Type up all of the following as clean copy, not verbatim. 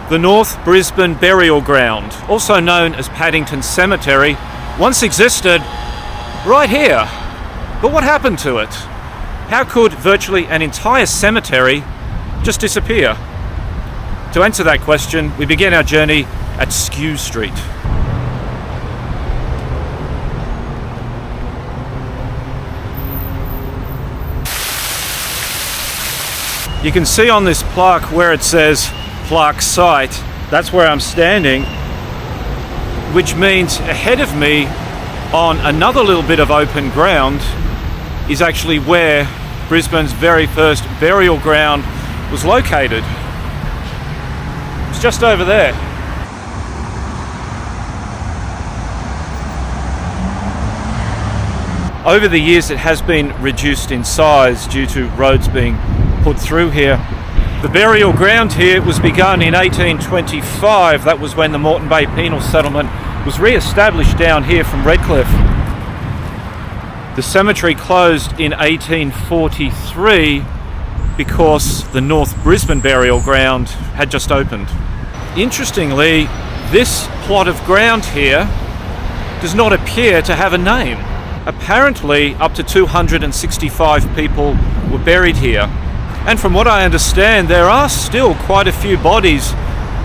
The North Brisbane Burial Ground, also known as Paddington Cemetery, once existed right here. But what happened to it? How could virtually an entire cemetery just disappear? To answer that question, we begin our journey at Skew Street. You can see on this plaque where it says plaque site, that's where I'm standing, which means ahead of me on another little bit of open ground is actually where Brisbane's very first burial ground was located. It's just over there. Over the years it has been reduced in size due to roads being put through here. The burial ground here was begun in 1825. That was when the Moreton Bay Penal Settlement was re-established down here from Redcliffe. The cemetery closed in 1843 because the North Brisbane Burial Ground had just opened. Interestingly, this plot of ground here does not appear to have a name. Apparently, up to 265 people were buried here. And from what I understand, there are still quite a few bodies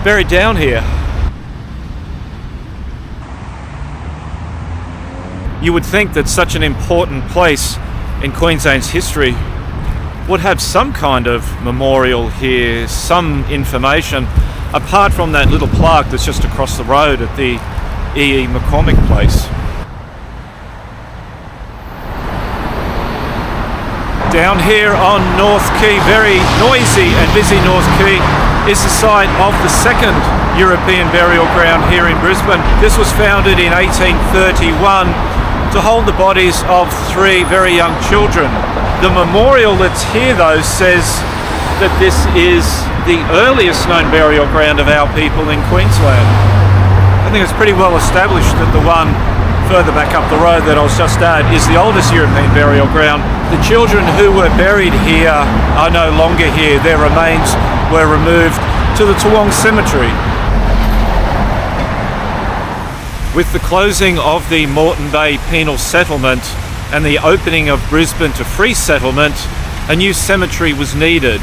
buried down here. You would think that such an important place in Queensland's history would have some kind of memorial here, some information, apart from that little plaque that's just across the road at the E.E. McCormick place. Down here on North Quay, very noisy and busy North Quay, is the site of the second European burial ground here in Brisbane. This was founded in 1831 to hold the bodies of 3 very young children. The memorial that's here, though, says that this is the earliest known burial ground of our people in Queensland. I think it's pretty well established that the one further back up the road that I was just at is the oldest European burial ground. The children who were buried here are no longer here. Their remains were removed to the Toowong Cemetery. With the closing of the Moreton Bay Penal Settlement and the opening of Brisbane to free settlement, a new cemetery was needed,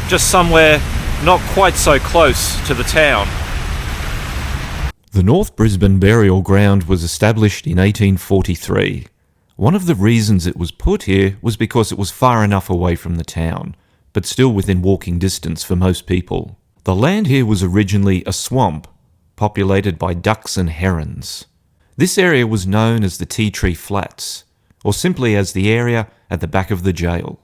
just somewhere not quite so close to the town. The North Brisbane Burial Ground was established in 1843. One of the reasons it was put here was because it was far enough away from the town, but still within walking distance for most people. The land here was originally a swamp, populated by ducks and herons. This area was known as the Tea Tree Flats, or simply as the area at the back of the jail.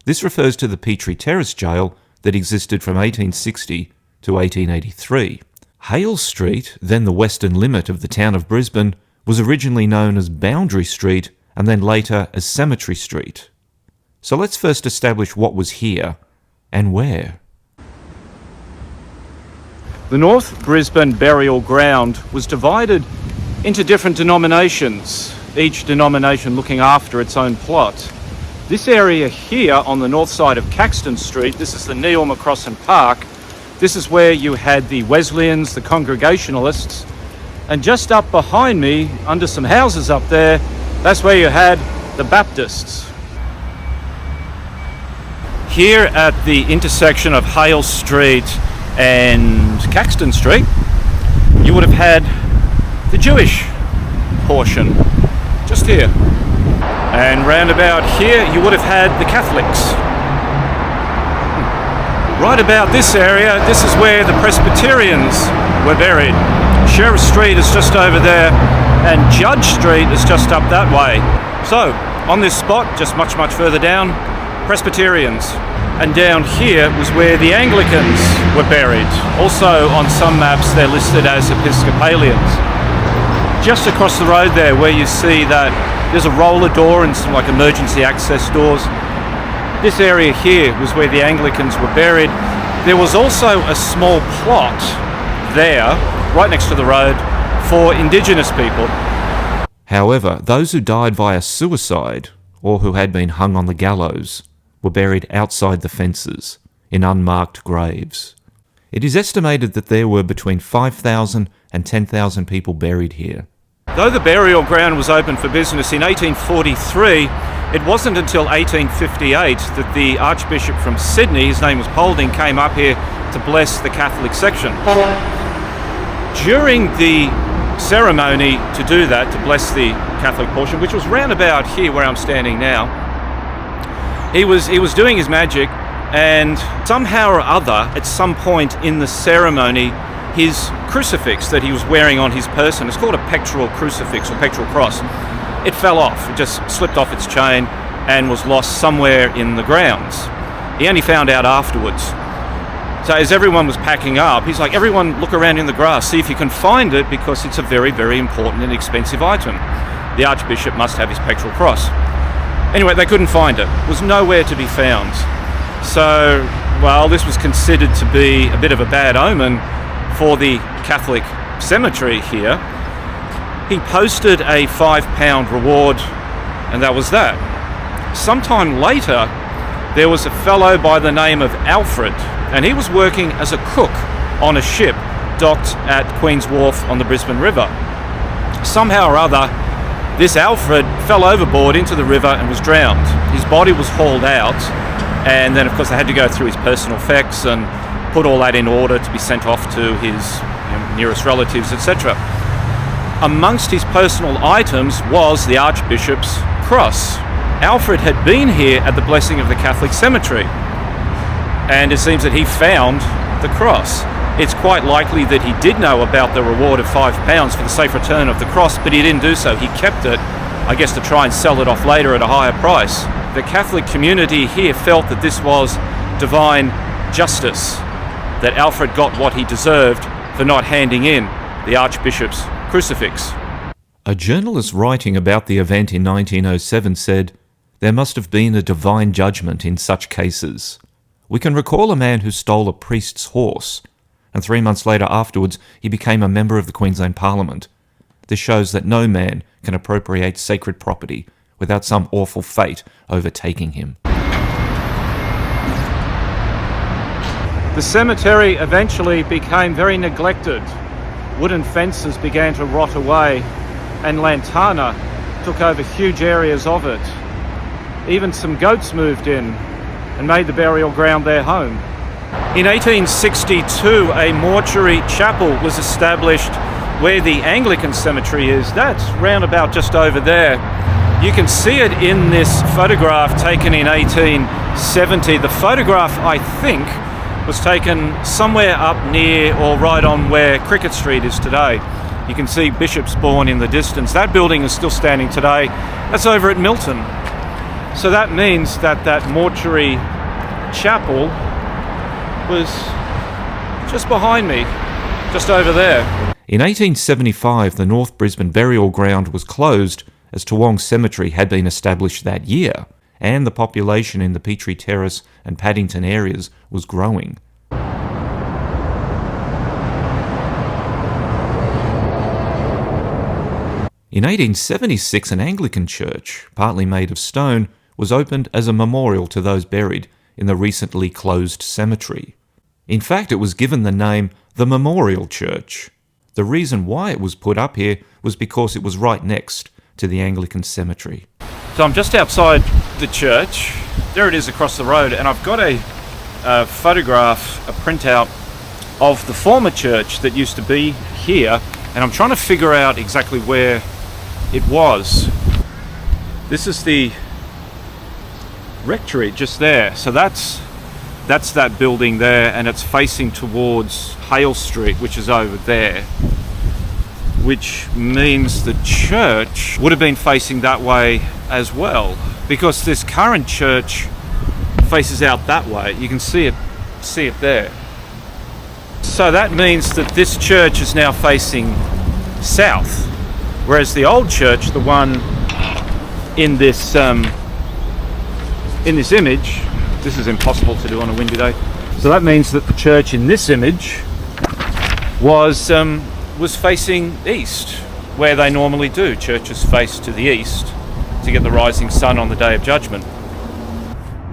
This refers to the Petrie Terrace jail that existed from 1860 to 1883. Hale Street, then the western limit of the town of Brisbane, was originally known as Boundary Street and then later as Cemetery Street. So let's first establish what was here and where. The North Brisbane Burial Ground was divided into different denominations, each denomination looking after its own plot. This area here on the north side of Caxton Street, this is the Neil McCrossan Park. This is where you had the Wesleyans, the Congregationalists, and just up behind me, under some houses up there, that's where you had the Baptists. Here at the intersection of Hale Street and Caxton Street, you would have had the Jewish portion, just here. And round about here, you would have had the Catholics. Right about this area, this is where the Presbyterians were buried. Sheriff Street is just over there, and Judge Street is just up that way. So, on this spot, just much further down, Presbyterians. And down here was where the Anglicans were buried. Also, on some maps, they're listed as Episcopalians. Just across the road there, where you see that there's a roller door and some like emergency access doors. This area here was where the Anglicans were buried. There was also a small plot there, right next to the road, for Indigenous people. However, those who died via suicide, or who had been hung on the gallows, were buried outside the fences, in unmarked graves. It is estimated that there were between 5,000 and 10,000 people buried here. Though the burial ground was open for business in 1843, it wasn't until 1858 that the Archbishop from Sydney, his name was Paulding, came up here to bless the Catholic section. During the ceremony to do that, to bless the Catholic portion, which was round about here where I'm standing now, he was doing his magic, and somehow or other, at some point in the ceremony, his crucifix that he was wearing on his person, it's called a pectoral crucifix or pectoral cross, it fell off. It just slipped off its chain and was lost somewhere in the grounds. He only found out afterwards. So as everyone was packing up, he's like, everyone look around in the grass, see if you can find it, because it's a very, very important and expensive item. The Archbishop must have his pectoral cross. Anyway, they couldn't find it. It was nowhere to be found. So, well, this was considered to be a bit of a bad omen for the Catholic cemetery here. He posted a £5 reward, and that was that. Sometime later, there was a fellow by the name of Alfred, and he was working as a cook on a ship docked at Queen's Wharf on the Brisbane River. Somehow or other, this Alfred fell overboard into the river and was drowned. His body was hauled out, and then of course they had to go through his personal effects and put all that in order to be sent off to his nearest relatives, etc. Amongst his personal items was the Archbishop's cross. Alfred had been here at the blessing of the Catholic cemetery, and it seems that he found the cross. It's quite likely that he did know about the reward of £5 for the safe return of the cross, but he didn't do so. He kept it, I guess, to try and sell it off later at a higher price. The Catholic community here felt that this was divine justice, that Alfred got what he deserved for not handing in the Archbishop's crucifix. A journalist writing about the event in 1907 said, "There must have been a divine judgment in such cases. We can recall a man who stole a priest's horse, and 3 months later afterwards he became a member of the Queensland Parliament. This shows that no man can appropriate sacred property without some awful fate overtaking him." The cemetery eventually became very neglected. Wooden fences began to rot away, and lantana took over huge areas of it. Even some goats moved in and made the burial ground their home. In 1862, a mortuary chapel was established where the Anglican cemetery is. That's round about just over there. You can see it in this photograph taken in 1870. The photograph, I think, was taken somewhere up near or right on where Cricket Street is today. You can see Bishopsbourne in the distance. That building is still standing today. That's over at Milton. So that means that that mortuary chapel was just behind me, just over there. In 1875, the North Brisbane burial ground was closed as Toowong Cemetery had been established that year, and the population in the Petrie Terrace and Paddington areas was growing. In 1876, an Anglican church, partly made of stone, was opened as a memorial to those buried in the recently closed cemetery. In fact, it was given the name the Memorial Church. The reason why it was put up here was because it was right next to the Anglican cemetery. So I'm just outside the church. There it is across the road, and I've got a photograph, a printout of the former church that used to be here, and I'm trying to figure out exactly where it was. This is the rectory just there. So that's that building there, and it's facing towards Hale Street, which is over there, which means the church would have been facing that way as well, because this current church faces out that way. You can see it there. So that means that this church is now facing south, whereas the old church, the one in this image, this is impossible to do on a windy day. So that means that the church in this image was facing east, where they normally do. Churches face to the east to get the rising sun on the Day of Judgment.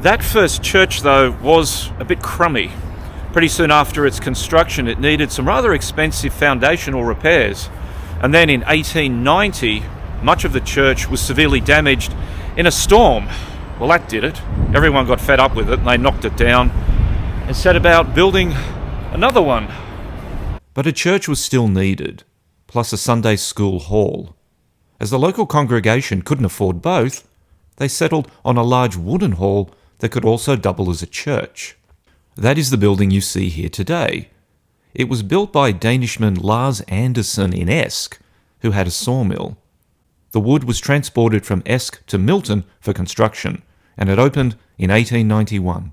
That first church, though, was a bit crummy. Pretty soon after its construction, it needed some rather expensive foundational repairs. And then in 1890, much of the church was severely damaged in a storm. Well, that did it. Everyone got fed up with it and they knocked it down and set about building another one. But a church was still needed, plus a Sunday school hall. As the local congregation couldn't afford both, they settled on a large wooden hall that could also double as a church. That is the building you see here today. It was built by Danishman Lars Andersen in Esk, who had a sawmill. The wood was transported from Esk to Milton for construction, and it opened in 1891.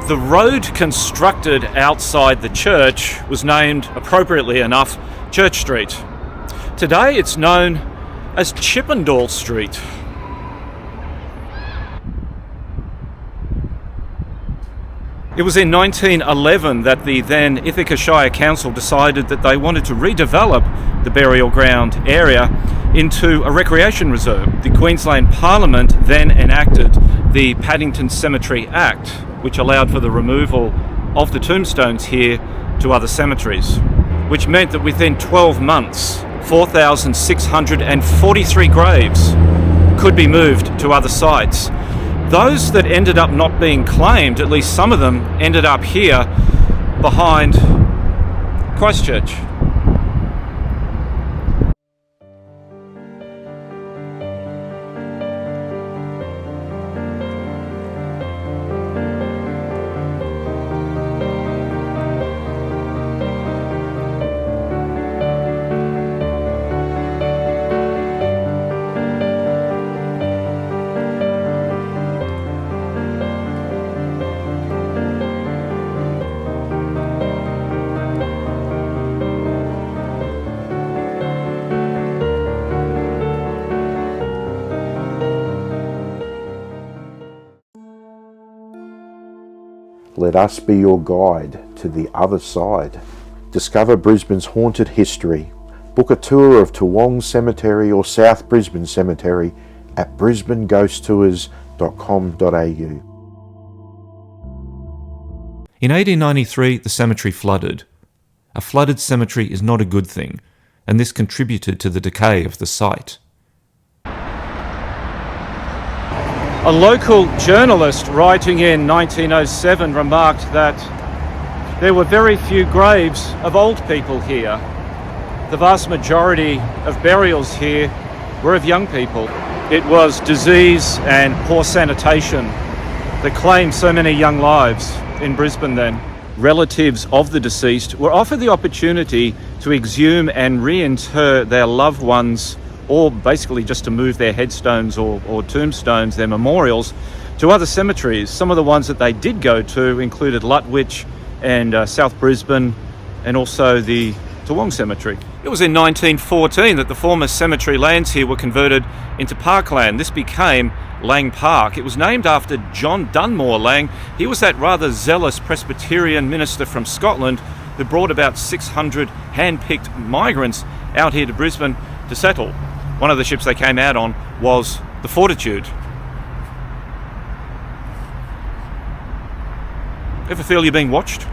The road constructed outside the church was named, appropriately enough, Church Street. Today it's known as Chippendale Street. It was in 1911 that the then Ithaca Shire Council decided that they wanted to redevelop the burial ground area into a recreation reserve. The Queensland Parliament then enacted the Paddington Cemetery Act, which allowed for the removal of the tombstones here to other cemeteries, which meant that within 12 months, 4,643 graves could be moved to other sites. Those that ended up not being claimed, at least some of them, ended up here behind Christchurch. Let us be your guide to the other side. Discover Brisbane's haunted history. Book a tour of Toowong Cemetery or South Brisbane Cemetery at brisbaneghosttours.com.au. In 1893, the cemetery flooded. A flooded cemetery is not a good thing, and this contributed to the decay of the site. A local journalist writing in 1907 remarked that there were very few graves of old people here. The vast majority of burials here were of young people. It was disease and poor sanitation that claimed so many young lives in Brisbane then. Relatives of the deceased were offered the opportunity to exhume and reinter their loved ones, or basically just to move their headstones or tombstones, their memorials, to other cemeteries. Some of the ones that they did go to included Lutwyche and South Brisbane, and also the Toowong Cemetery. It was in 1914 that the former cemetery lands here were converted into parkland. This became Lang Park. It was named after John Dunmore Lang. He was that rather zealous Presbyterian minister from Scotland who brought about 600 hand-picked migrants out here to Brisbane to settle. One of the ships they came out on was the Fortitude. Ever feel you're being watched?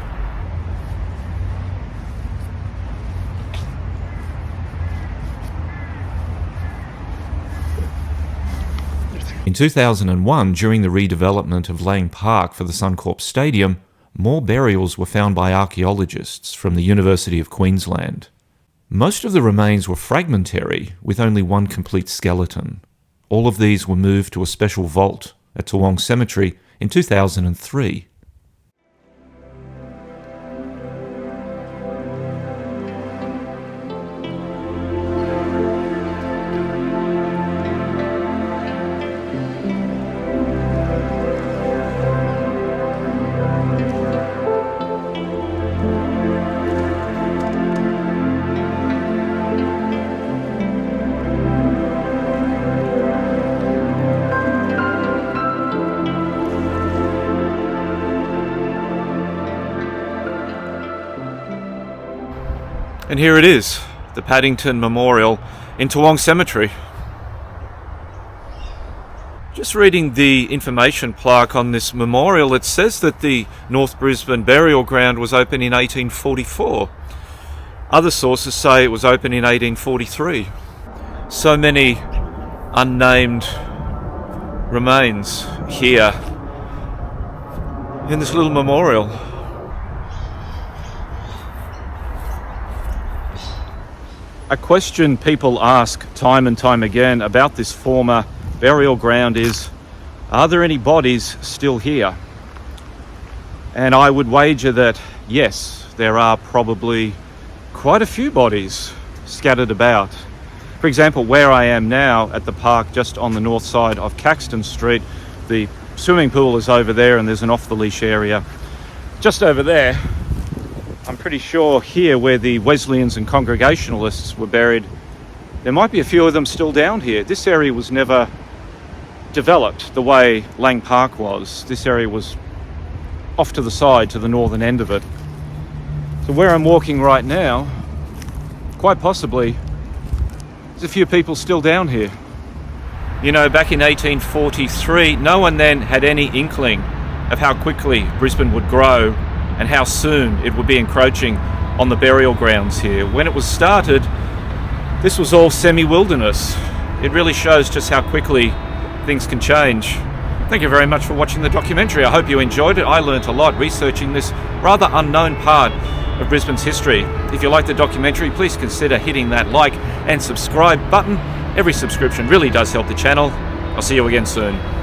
In 2001, during the redevelopment of Lang Park for the Suncorpstadium, more burials were found by archaeologists from the University of Queensland. Most of the remains were fragmentary, with only one complete skeleton. All of these were moved to a special vault at Toowong Cemetery in 2003. And here it is, the Paddington Memorial in Toowong Cemetery. Just reading the information plaque on this memorial, it says that the North Brisbane Burial Ground was open in 1844. Other sources say it was open in 1843. So many unnamed remains here in this little memorial. A question people ask time and time again about this former burial ground is, are there any bodies still here? And I would wager that yes, there are probably quite a few bodies scattered about. For example, where I am now at the park just on the north side of Caxton Street, the swimming pool is over there and there's an off-the-leash area just over there. I'm pretty sure here where the Wesleyans and Congregationalists were buried, there might be a few of them still down here. This area was never developed the way Lang Park was. This area was off to the side, to the northern end of it. So where I'm walking right now, quite possibly, there's a few people still down here. You know, back in 1843, no one then had any inkling of how quickly Brisbane would grow and how soon it would be encroaching on the burial grounds here. When it was started, this was all semi-wilderness. It really shows just how quickly things can change. Thank you very much for watching the documentary. I hope you enjoyed it. I learnt a lot researching this rather unknown part of Brisbane's history. If you like the documentary, please consider hitting that like and subscribe button. Every subscription really does help the channel. I'll see you again soon.